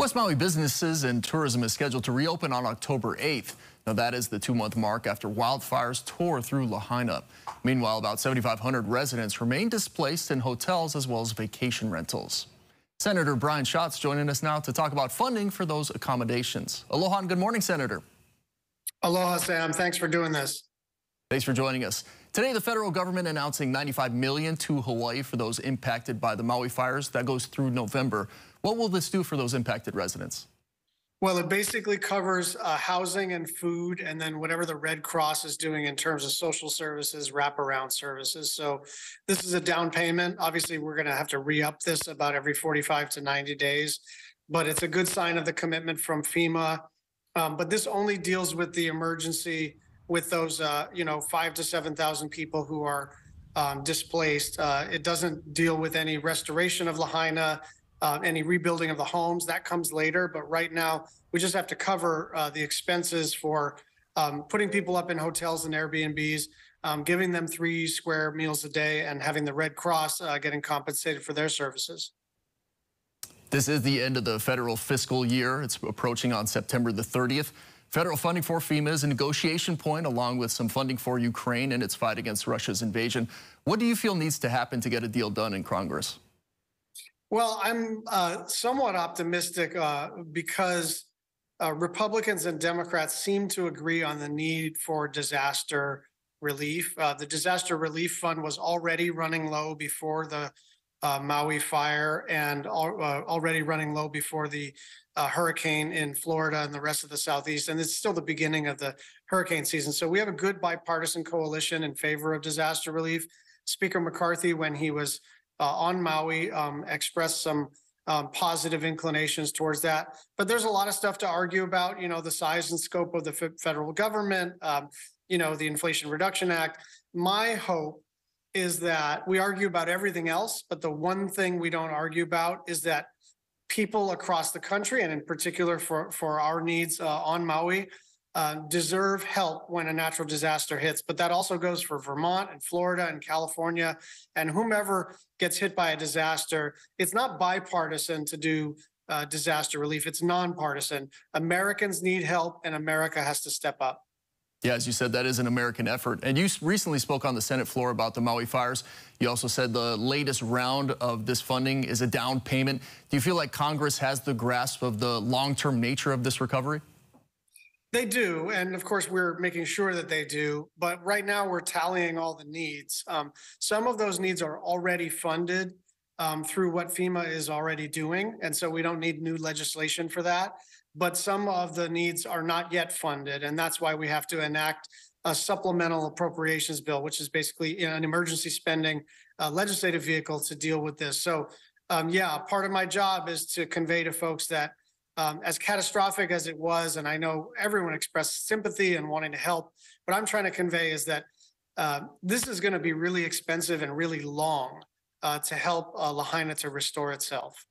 West Maui businesses and tourism is scheduled to reopen on October 8th. Now, that is the 2-month mark after wildfires tore through Lahaina. Meanwhile, about 7,500 residents remain displaced in hotels as well as vacation rentals. Senator Brian Schatz joining us now to talk about funding for those accommodations. Aloha and good morning, Senator. Aloha, Sam. Thanks for doing this. Thanks for joining us. Today, the federal government announcing $95 million to Hawaii for those impacted by the Maui fires. That goes through November. What will this do for those impacted residents? Well, it basically covers housing and food, and then whatever the Red Cross is doing in terms of social services, wraparound services. So this is a down payment. Obviously, we're going to have to re-up this about every 45 to 90 days, but it's a good sign of the commitment from FEMA. But this only deals with the emergency with those, 5,000 to 7,000 people who are displaced. It doesn't deal with any restoration of Lahaina, any rebuilding of the homes. That comes later. But right now, we just have to cover the expenses for putting people up in hotels and Airbnbs, giving them 3 square meals a day, and having the Red Cross getting compensated for their services. This is the end of the federal fiscal year. It's approaching on September the 30th. Federal funding for FEMA is a negotiation point, along with some funding for Ukraine and its fight against Russia's invasion. What do you feel needs to happen to get a deal done in Congress? Well, I'm somewhat optimistic because Republicans and Democrats seem to agree on the need for disaster relief. The Disaster Relief Fund was already running low before the Maui fire and already running low before the hurricane in Florida and the rest of the Southeast. And it's still the beginning of the hurricane season. So we have a good bipartisan coalition in favor of disaster relief. Speaker McCarthy, when he was on Maui, expressed some positive inclinations towards that. But there's a lot of stuff to argue about, the size and scope of the federal government, the Inflation Reduction Act. My hope is that we argue about everything else, but the one thing we don't argue about is that people across the country, and in particular for our needs on Maui, deserve help when a natural disaster hits. But that also goes for Vermont and Florida and California and whomever gets hit by a disaster. It's not bipartisan to do disaster relief. It's nonpartisan. Americans need help, and America has to step up. Yeah, as you said, that is an American effort. And you recently spoke on the Senate floor about the Maui fires. You also said the latest round of this funding is a down payment. Do you feel like Congress has the grasp of the long-term nature of this recovery? They do. And of course, we're making sure that they do. But right now, we're tallying all the needs. Some of those needs are already funded through what FEMA is already doing. And so we don't need new legislation for that. But some of the needs are not yet funded. And that's why we have to enact a supplemental appropriations bill, which is basically an emergency spending legislative vehicle to deal with this. So, part of my job is to convey to folks that as catastrophic as it was, and I know everyone expressed sympathy and wanting to help, what I'm trying to convey is that this is going to be really expensive and really long to help Lahaina to restore itself.